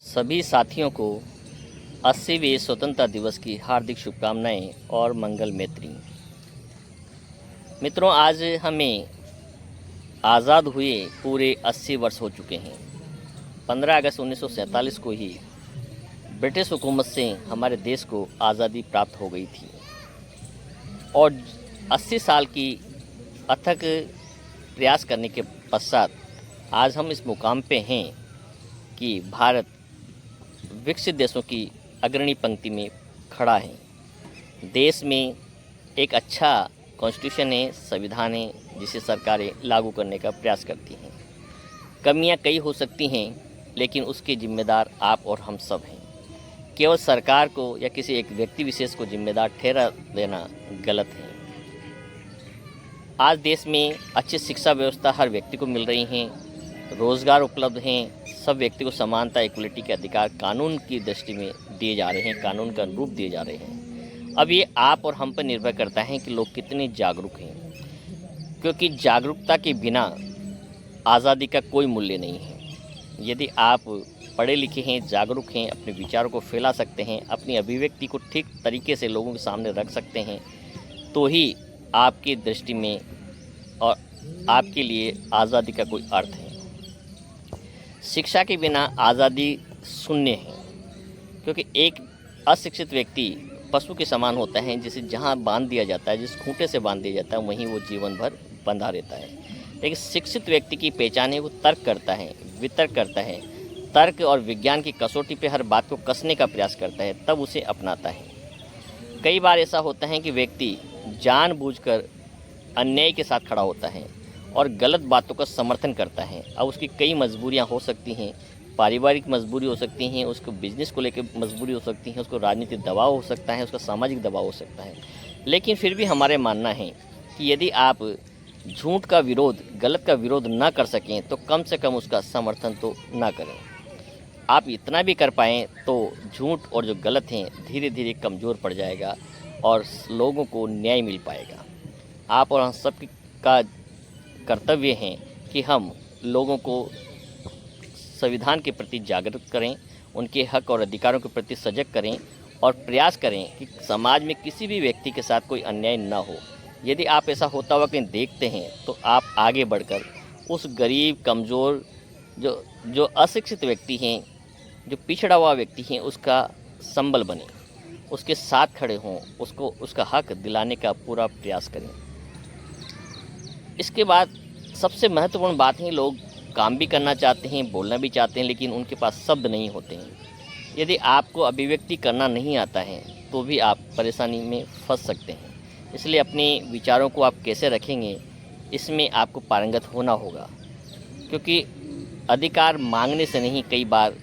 सभी साथियों को 80वें स्वतंत्रता दिवस की हार्दिक शुभकामनाएं और मंगल मैत्री। मित्रों, आज हमें आज़ाद हुए पूरे 80 वर्ष हो चुके हैं। 15 अगस्त 1947 को ही ब्रिटिश हुकूमत से हमारे देश को आज़ादी प्राप्त हो गई थी और 80 साल की अथक प्रयास करने के पश्चात आज हम इस मुकाम पे हैं कि भारत विकसित देशों की अग्रणी पंक्ति में खड़ा है। देश में एक अच्छा कॉन्स्टिट्यूशन है, संविधान है, जिसे सरकारें लागू करने का प्रयास करती हैं। कमियां कई हो सकती हैं, लेकिन उसके जिम्मेदार आप और हम सब हैं। केवल सरकार को या किसी एक व्यक्ति विशेष को जिम्मेदार ठहरा देना गलत है। आज देश में अच्छी शिक्षा व्यवस्था हर व्यक्ति को मिल रही है, रोज़गार उपलब्ध हैं, सब व्यक्ति को समानता, इक्वलिटी के अधिकार कानून की दृष्टि में दिए जा रहे हैं, कानून का रूप दिए जा रहे हैं। अब ये आप और हम पर निर्भर करता है कि लोग कितने जागरूक हैं, क्योंकि जागरूकता के बिना आज़ादी का कोई मूल्य नहीं है। यदि आप पढ़े लिखे हैं, जागरूक हैं, अपने विचारों को फैला सकते हैं, अपनी अभिव्यक्ति को ठीक तरीके से लोगों के सामने रख सकते हैं, तो ही आपकी दृष्टि में और आपके लिए आज़ादी का कोई अर्थ है। शिक्षा के बिना आज़ादी शून्य है, क्योंकि एक अशिक्षित व्यक्ति पशु के समान होता है, जिसे जहाँ बांध दिया जाता है, जिस खूंटे से बांध दिया जाता है, वहीं वो जीवन भर बंधा रहता है। लेकिन शिक्षित व्यक्ति की पहचान है, वो तर्क करता है, वितर्क करता है, तर्क और विज्ञान की कसौटी पे हर बात को कसने का प्रयास करता है, तब उसे अपनाता है। कई बार ऐसा होता है कि व्यक्ति जानबूझकर अन्याय के साथ खड़ा होता है और गलत बातों का समर्थन करता है। अब उसकी कई मजबूरियां हो सकती हैं, पारिवारिक मजबूरी हो सकती हैं, उसको बिजनेस को लेकर मजबूरी हो सकती है, उसको राजनीतिक दबाव हो सकता है, उसका सामाजिक दबाव हो सकता है। लेकिन फिर भी हमारे मानना है कि यदि आप झूठ का विरोध, गलत का विरोध ना कर सकें, तो कम से कम उसका समर्थन तो ना करें। आप इतना भी कर पाएँ तो झूठ और जो गलत हैं धीरे धीरे कमज़ोर पड़ जाएगा और लोगों को न्याय मिल पाएगा। आप और हम सब का कर्तव्य है कि हम लोगों को संविधान के प्रति जागरूक करें, उनके हक और अधिकारों के प्रति सजग करें और प्रयास करें कि समाज में किसी भी व्यक्ति के साथ कोई अन्याय न हो। यदि आप ऐसा होता हुआ कहीं देखते हैं, तो आप आगे बढ़कर उस गरीब, कमज़ोर, जो अशिक्षित व्यक्ति हैं, जो पिछड़ा हुआ व्यक्ति हैं, उसका संबल बने, उसके साथ खड़े हों, उसको उसका हक दिलाने का पूरा प्रयास करें। इसके बाद सबसे महत्वपूर्ण बात है, लोग काम भी करना चाहते हैं, बोलना भी चाहते हैं, लेकिन उनके पास शब्द नहीं होते हैं। यदि आपको अभिव्यक्ति करना नहीं आता है, तो भी आप परेशानी में फंस सकते हैं। इसलिए अपने विचारों को आप कैसे रखेंगे, इसमें आपको पारंगत होना होगा, क्योंकि अधिकार मांगने से नहीं, कई बार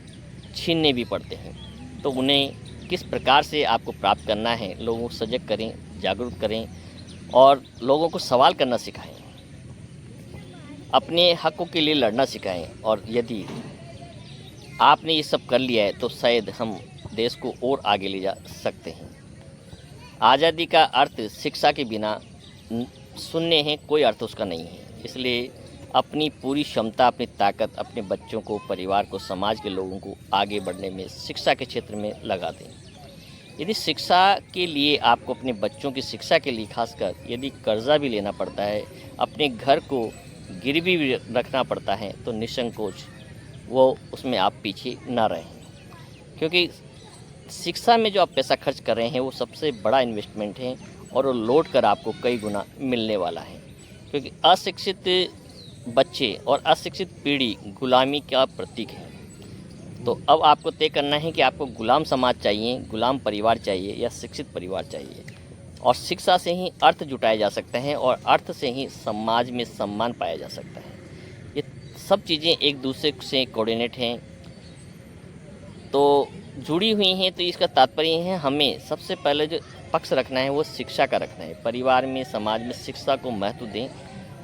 छीनने भी पड़ते हैं। तो उन्हें किस प्रकार से आपको प्राप्त करना है, लोगों को सजग करें, जागरूक करें और लोगों को सवाल करना सिखाएं, अपने हकों के लिए लड़ना सिखाएं। और यदि आपने ये सब कर लिया है, तो शायद हम देश को और आगे ले जा सकते हैं। आज़ादी का अर्थ शिक्षा के बिना शून्य है, कोई अर्थ उसका नहीं है। इसलिए अपनी पूरी क्षमता, अपनी ताकत अपने बच्चों को, परिवार को, समाज के लोगों को आगे बढ़ने में शिक्षा के क्षेत्र में लगा दें। यदि शिक्षा के लिए आपको, अपने बच्चों की शिक्षा के लिए खासकर यदि कर्जा भी लेना पड़ता है, अपने घर को गिरवी भी रखना पड़ता है, तो निसंकोच वो उसमें आप पीछे ना रहें, क्योंकि शिक्षा में जो आप पैसा खर्च कर रहे हैं, वो सबसे बड़ा इन्वेस्टमेंट है और वो लौट कर आपको कई गुना मिलने वाला है। क्योंकि अशिक्षित बच्चे और अशिक्षित पीढ़ी गुलामी का प्रतीक है। तो अब आपको तय करना है कि आपको गुलाम समाज चाहिए, गुलाम परिवार चाहिए या शिक्षित परिवार चाहिए। और शिक्षा से ही अर्थ जुटाया जा सकता है और अर्थ से ही समाज में सम्मान पाया जा सकता है। ये सब चीज़ें एक दूसरे से कोऑर्डिनेट हैं, तो जुड़ी हुई हैं। तो इसका तात्पर्य है, हमें सबसे पहले जो पक्ष रखना है वो शिक्षा का रखना है। परिवार में, समाज में शिक्षा को महत्व दें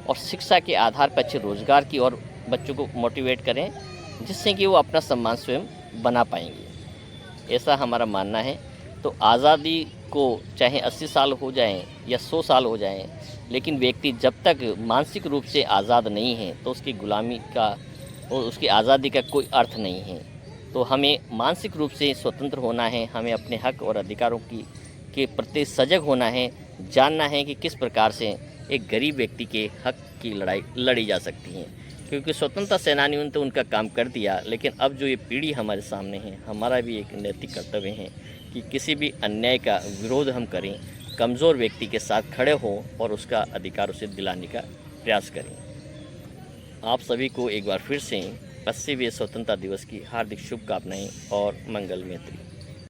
और शिक्षा के आधार पर अच्छे रोज़गार की और बच्चों को मोटिवेट करें, जिससे कि वो अपना सम्मान स्वयं बना पाएंगे। ऐसा हमारा मानना है। तो आज़ादी को चाहे 80 साल हो जाएं या 100 साल हो जाएं, लेकिन व्यक्ति जब तक मानसिक रूप से आज़ाद नहीं है, तो उसकी गुलामी का और उसकी आज़ादी का कोई अर्थ नहीं है। तो हमें मानसिक रूप से स्वतंत्र होना है, हमें अपने हक और अधिकारों के प्रति सजग होना है, जानना है कि किस प्रकार से एक गरीब व्यक्ति के हक की लड़ाई लड़ी जा सकती है। क्योंकि स्वतंत्रता सेनानियों ने तो उनका काम कर दिया, लेकिन अब जो ये पीढ़ी हमारे सामने है, हमारा भी एक नैतिक कर्तव्य है कि किसी भी अन्याय का विरोध हम करें, कमज़ोर व्यक्ति के साथ खड़े हों और उसका अधिकार उसे दिलाने का प्रयास करें। आप सभी को एक बार फिर से 80वें स्वतंत्रता दिवस की हार्दिक शुभकामनाएं और मंगल मैत्री।